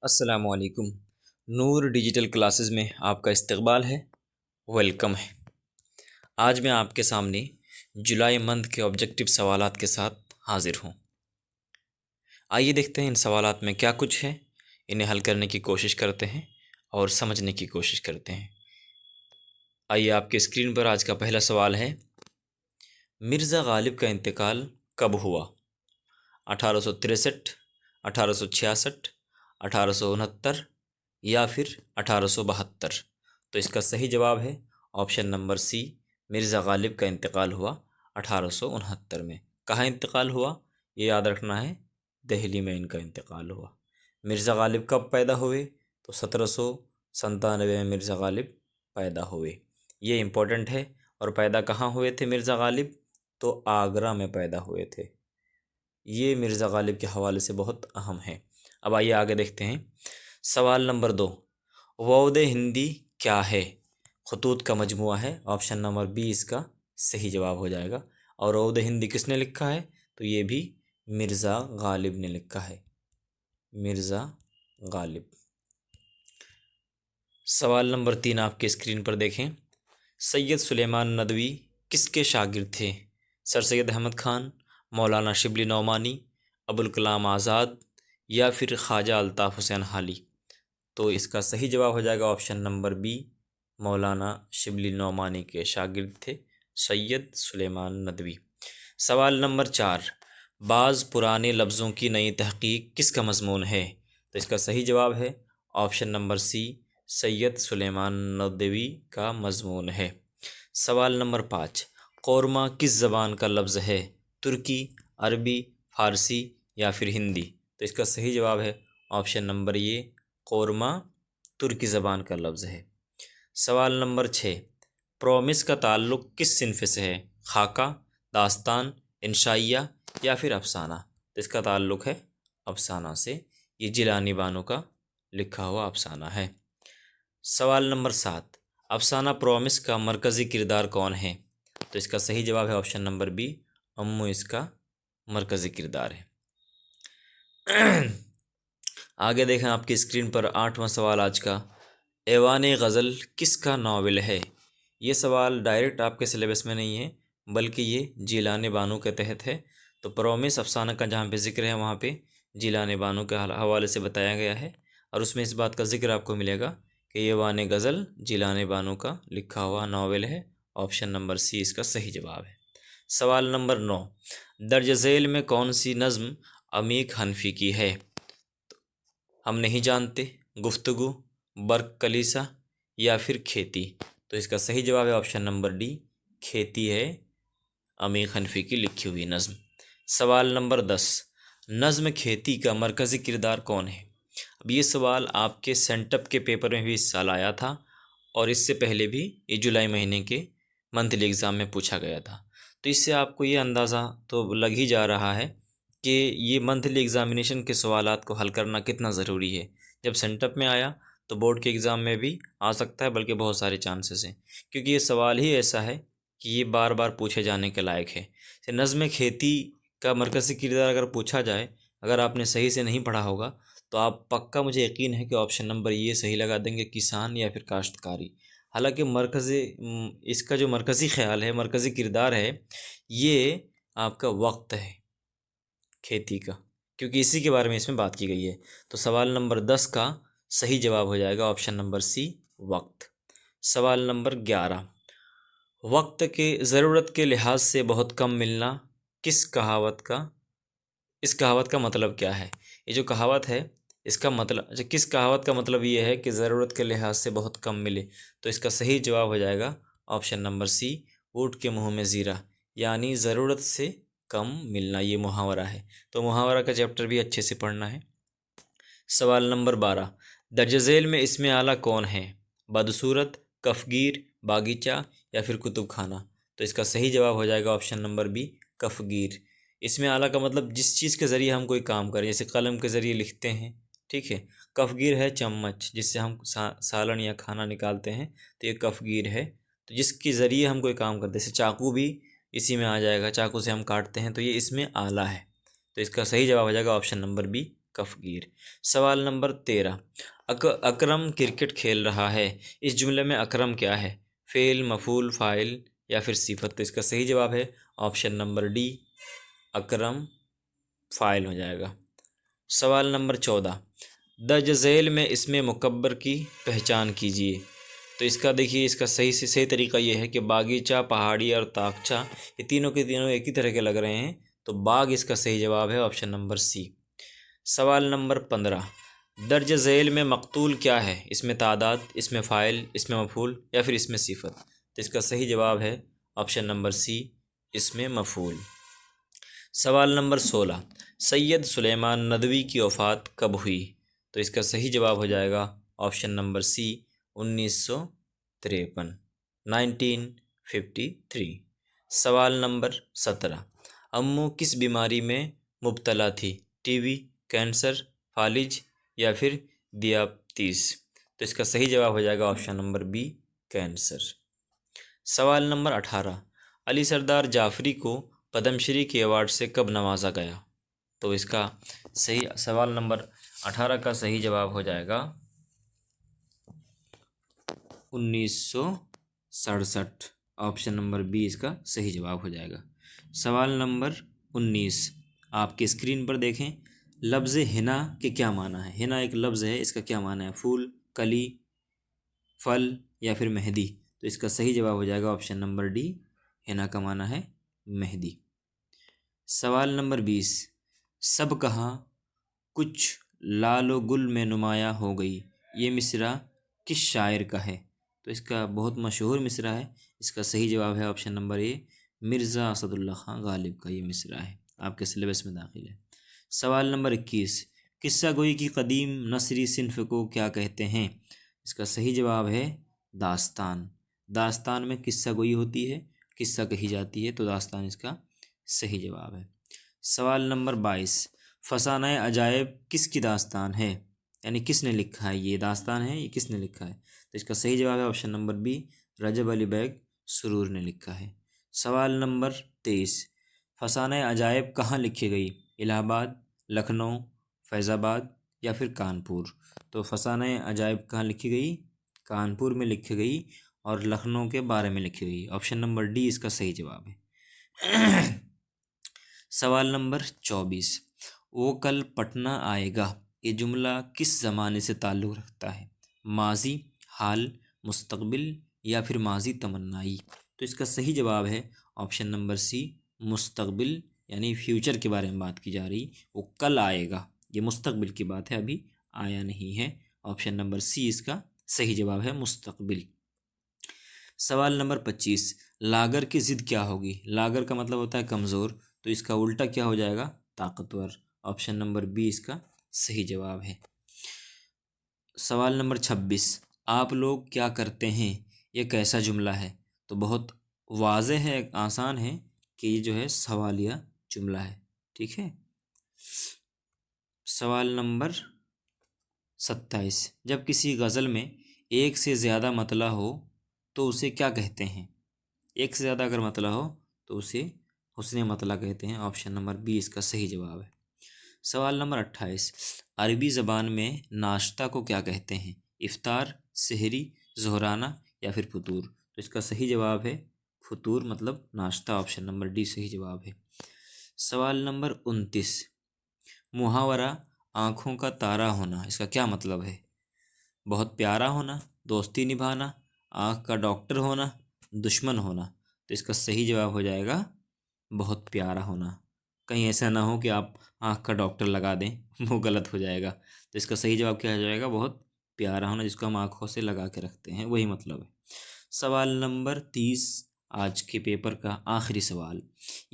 अस्सलामुअलैकुम। नूर digital classes में आपका इस्तकबाल है, वेलकम है। आज मैं आपके सामने जुलाई मंथ के ऑब्जेक्टिव सवालात के साथ हाजिर हूँ। आइए देखते हैं इन सवालात में क्या कुछ है, इन्हें हल करने की कोशिश करते हैं और समझने की कोशिश करते हैं। आइए आपके स्क्रीन पर आज का पहला सवाल है, मिर्ज़ा गालिब का इंतकाल कब हुआ? 1863, 1866, 1869 या फिर 1872? तो इसका सही जवाब है option number C, Mirza Ghalib का इंतकाल हुआ 1869 में। कहाँ इंतकाल हुआ ये याद रखना है, दिल्ली में इनका इंतकाल हुआ। मिर्ज़ा गालिब कब पैदा हुए? तो 1797 में मिर्ज़ा गालिब पैदा हुए। ये इम्पोर्टेंट है। और पैदा कहाँ हुए थे मिर्ज़ा गालिब? तो आगरा में पैदा हुए थे। ये मिर्ज़ा गालिब के हवाले से बहुत अहम है। अब आइए आगे देखते हैं। सवाल नंबर 2, वोद हिंदी क्या है? खतूत का मजमुआ है। ऑप्शन नंबर बी इसका सही जवाब हो जाएगा। और वोद हिंदी किसने लिखा है? तो ये भी मिर्ज़ा गालिब ने लिखा है, मिर्ज़ा गालिब। सवाल नंबर 3 आपके स्क्रीन पर देखें। सैयद सुलेमान नदवी किसके शागिर्द थे? सर सैयद अहमद खान, मौलाना शिबली नौमानी, अबुल कलाम आज़ाद या फिर ख्वाजा अल्ताफ़ हुसैन हाली? तो इसका सही जवाब हो जाएगा ऑप्शन नंबर बी, मौलाना शिबली नौमानी के शागिर्द थे सैयद सुलेमान नदवी। सवाल नंबर 4, बाज़ पुराने लफ्ज़ों की नई तहक़ीक़ किसका मज़मून है? तो इसका सही जवाब है option number C, Syed Sulaiman Nadvi का मज़मून है। सवाल नंबर 5, कौरमा किस ज़बान का लफ्ज़ है? तुर्की, अरबी, फ़ारसी या फिर हिंदी? तो इसका सही जवाब है ऑप्शन नंबर ये, कौरमा तुर्की ज़बान का लफ्ज़ है। सवाल नंबर 6, प्रोमिस का ताल्लुक़ किस सिनफ़ से है? खाका, दास्तान, इंशाइया या फिर अफ़साना? तो इसका ताल्लुक़ है अफ़साना से। ये जिलानी बानो का लिखा हुआ अफ़साना है। सवाल नंबर 7, अफ़साना प्रोमिस का मरकज़ी किरदार कौन है? तो इसका सही जवाब है ऑप्शन नंबर बी, अम्मू इसका मरकज़ी किरदार है। आगे देखें आपकी स्क्रीन पर 8वां सवाल आज का, ऐवान ग़ज़ल किसका नावल है? ये सवाल डायरेक्ट आपके सिलेबस में नहीं है, बल्कि ये जिलानी बानो के तहत है। तो प्रोमिस अफ़साना का जहाँ पे ज़िक्र है वहाँ पे जिलानी बानो के हवाले से बताया गया है। और उसमें इस बात का ज़िक्र आपको मिलेगा कि ऐवान ग़ज़ल जिलानी बानो का लिखा हुआ नावल है। ऑप्शन नंबर सी इसका सही जवाब है। सवाल नंबर 9, दर्ज झेल में कौन सी नज़्म अमीक हनफी की है? हम नहीं जानते, गुफ्तगू, बर्क कलीसा या फिर खेती? तो इसका सही जवाब है ऑप्शन नंबर डी, खेती है अमीक हनफी की लिखी हुई नज़्म। सवाल नंबर 10, नज़्म खेती का मरकज़ी किरदार कौन है? अब ये सवाल आपके सेंटअप के पेपर में भी इस साल आया था और इससे पहले भी ये जुलाई महीने के मंथली एग्ज़ाम में पूछा गया था। तो इससे आपको ये अंदाज़ा तो लग ही जा रहा है कि ये मंथली एग्ज़ामिनेशन के सवालात को हल करना कितना ज़रूरी है। जब सेंटअप में आया तो बोर्ड के एग्ज़ाम में भी आ सकता है, बल्कि बहुत सारे चांसेस हैं, क्योंकि ये सवाल ही ऐसा है कि ये बार बार पूछे जाने के लायक है। नज़्म खेती का मरकज़ी किरदार अगर पूछा जाए, अगर आपने सही से नहीं पढ़ा होगा तो आप पक्का, मुझे यकीन है कि ऑप्शन नंबर ये सही लगा देंगे, किसान या फिर काश्तकारी। हालांकि इसका जो मरकज़ी ख़्याल है, मरकज़ी किरदार है, ये आपका वक्त है खेती का, क्योंकि इसी के बारे में इसमें बात की गई है। तो सवाल नंबर 10 का सही जवाब हो जाएगा ऑप्शन नंबर सी, वक्त। सवाल नंबर 11, वक्त के ज़रूरत के लिहाज से बहुत कम मिलना इस कहावत का मतलब क्या है? ये जो कहावत है इसका मतलब, किस कहावत का मतलब ये है कि ज़रूरत के लिहाज से बहुत कम मिले? तो इसका सही जवाब हो जाएगा ऑप्शन नंबर सी, ऊँट के मुँह में ज़ीरा, यानी ज़रूरत से कम मिलना, ये मुहावरा है। तो मुहावरा का चैप्टर भी अच्छे से पढ़ना है। सवाल नंबर 12, दर्ज झेल में इसमें आला कौन है? बदसूरत, कफ़गीर, बागीचा या फिर कुतुब खाना? तो इसका सही जवाब हो जाएगा ऑप्शन नंबर बी, कफ़गीर। इसमें आला का मतलब जिस चीज़ के ज़रिए हम कोई काम करें, जैसे कलम के ज़रिए लिखते हैं, ठीक है। कफ़गीर है चम्मच, जिससे हम सालन या खाना निकालते हैं, तो ये कफ़गीर है। तो जिसके ज़रिए हम कोई काम करते हैं, जैसे चाकू भी इसी में आ जाएगा, चाकू से हम काटते हैं, तो ये इसमें आला है। तो इसका सही जवाब हो जाएगा ऑप्शन नंबर बी, कफगीर। सवाल नंबर 13, अकरम क्रिकेट खेल रहा है। इस जुमले में अकरम क्या है? फ़ेल, मफ़ूल, फ़ाइल या फिर सिफत? तो इसका सही जवाब है ऑप्शन नंबर डी, अकरम फ़ाइल हो जाएगा। सवाल नंबर 14, दर्ज झेल में इसमें मुकब्बर की पहचान कीजिए। तो इसका देखिए, इसका सही से सही तरीका ये है कि बागीचा, पहाड़ी और ताकचा, ये तीनों के तीनों एक ही तरह के लग रहे हैं, तो बाग इसका सही जवाब है ऑप्शन नंबर सी। सवाल नंबर 15, दर्ज झेल में मकतूल क्या है? इसमें तादाद, इसमें फ़ाइल, इसमें मफ़ूल या फिर इसमें सिफत? तो इसका सही जवाब है ऑप्शन नंबर सी, इसमें मफ़ूल। सवाल नंबर 16, सैयद सुलेमान नदवी की वफ़ात कब हुई? तो इसका सही जवाब हो जाएगा ऑप्शन नंबर सी, 1953, 1953। सवाल नंबर 17, अम्मू किस बीमारी में मुब्तला थी? टीबी, कैंसर, फालिज या फिर दियाबितीस? तो इसका सही जवाब हो जाएगा ऑप्शन नंबर बी, कैंसर। सवाल नंबर 18, अली सरदार जाफरी को पद्मश्री के अवार्ड से कब नवाजा गया? तो इसका सही सवाल नंबर 18 का सही जवाब हो जाएगा 1967, ऑप्शन नंबर बी इसका सही जवाब हो जाएगा। सवाल नंबर 19, आपकी स्क्रीन पर देखें, लफ्ज़ हिना के क्या माना है? हिना एक लफ्ज़ है, इसका क्या माना है? फूल, कली, फल या फिर मेहंदी? तो इसका सही जवाब हो जाएगा ऑप्शन नंबर डी, हिना का माना है मेहंदी। सवाल नंबर 20, सब कहाँ कुछ लालो गुल में नुमाया हो गई, ये मिसरा किस शायर का है? तो इसका बहुत मशहूर मिसरा है, इसका सही जवाब है option number A, Mirza Asadullah Khan Ghalib का ये मिसरा है, आपके सिलेबस में दाखिल है। सवाल नंबर 21, किस्सा गोई की कदीम नसरी सिन्फ को क्या कहते हैं? इसका सही जवाब है दास्तान। दास्तान में किस्सा गोई होती है, किस्सा कही जाती है, तो दास्तान इसका सही जवाब है। सवाल नंबर 22, फसाना अजायब किसकी दास्तान है? यानी किसने लिखा है? ये दास्तान है, ये किसने लिखा है? तो इसका सही जवाब है ऑप्शन नंबर बी, रजब अली बैग सुरूर ने लिखा है। सवाल नंबर 23, फसाना अजायब कहाँ लिखी गई? इलाहाबाद, लखनऊ, फैज़ाबाद या फिर कानपुर? तो फसाना अजायब कहाँ लिखी गई? कानपुर में लिखी गई और लखनऊ के बारे में लिखी गई, ऑप्शन नंबर डी इसका सही जवाब है। सवाल नंबर 24, वो कल पटना आएगा, ये जुमला किस ज़माने से ताल्लुक़ रखता है? माजी, हाल, मुस्तकबिल या फिर माजी तमन्नाई? तो इसका सही जवाब है ऑप्शन नंबर सी, मुस्तकबिल, यानी फ्यूचर के बारे में बात की जा रही, वो कल आएगा, ये मुस्तकबिल की बात है, अभी आया नहीं है, ऑप्शन नंबर सी इसका सही जवाब है, मुस्तकबिल। सवाल नंबर 25, लागर की ज़िद क्या होगी? लागर का मतलब होता है कमज़ोर, तो इसका उल्टा क्या हो जाएगा? ताकतवर, ऑप्शन नंबर बी इसका सही जवाब है। सवाल नंबर 26, आप लोग क्या करते हैं, ये कैसा जुमला है? तो बहुत वाज़े है, आसान है कि ये जो है सवालिया जुमला है, ठीक है। सवाल नंबर 27, जब किसी गज़ल में एक से ज़्यादा मतला हो तो उसे क्या कहते हैं? एक से ज़्यादा अगर मतला हो तो उसे हुस्ने मतला कहते हैं, ऑप्शन नंबर बी इसका सही जवाब है। सवाल नंबर 28, अरबी ज़बान में नाश्ता को क्या कहते हैं? इफ्तार, सहरी, ज़ोहराना या फिर फतूर? तो इसका सही जवाब है फतूर, मतलब नाश्ता, ऑप्शन नंबर डी सही जवाब है। सवाल नंबर 29, मुहावरा आँखों का तारा होना, इसका क्या मतलब है? बहुत प्यारा होना, दोस्ती निभाना, आँख का डॉक्टर होना, दुश्मन होना? तो इसका सही जवाब हो जाएगा बहुत प्यारा होना। कहीं ऐसा ना हो कि आप आँख का डॉक्टर लगा दें, वो गलत हो जाएगा। तो इसका सही जवाब क्या हो जाएगा? बहुत प्यारा होना, जिसको हम आँखों से लगा के रखते हैं, वही मतलब है। सवाल नंबर 30, आज के पेपर का आखिरी सवाल,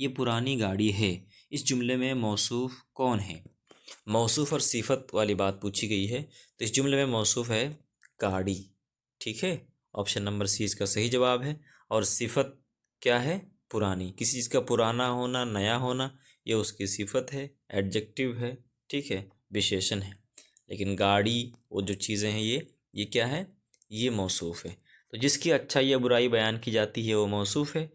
ये पुरानी गाड़ी है, इस जुमले में मौसूफ कौन है? मौसूफ और सिफत वाली बात पूछी गई है, तो इस जुमले में मौसूफ है गाड़ी, ठीक है, ऑप्शन नंबर सी इसका सही जवाब है। और सिफत क्या है? पुरानी, किसी चीज़ का पुराना होना, नया होना, ये उसकी सिफत है, एडजेक्टिव है, ठीक है, विशेषण है। लेकिन गाड़ी, वो जो चीज़ें हैं, ये क्या है? ये मौसूफ है। तो जिसकी अच्छाई या बुराई बयान की जाती है वो मौसूफ है,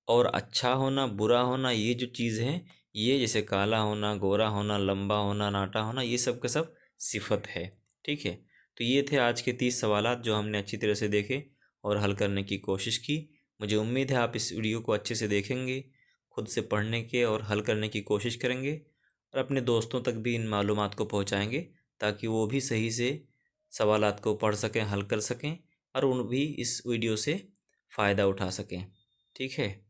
और अच्छा होना, बुरा होना, ये जो चीज़ है ये जैसे काला होना, गोरा होना, लंबा होना, नाटा होना, ये सब का सब सिफत है। ठीक है, तो ये थे आज के 30 सवालात जो हमने अच्छी तरह से देखे और हल करने की कोशिश की। मुझे उम्मीद है आप इस वीडियो को अच्छे से देखेंगे, खुद से पढ़ने के और हल करने की कोशिश करेंगे और अपने दोस्तों तक भी इन मालूमात को पहुंचाएंगे ताकि वो भी सही से सवालात को पढ़ सकें, हल कर सकें और उन भी इस वीडियो से फ़ायदा उठा सकें। ठीक है।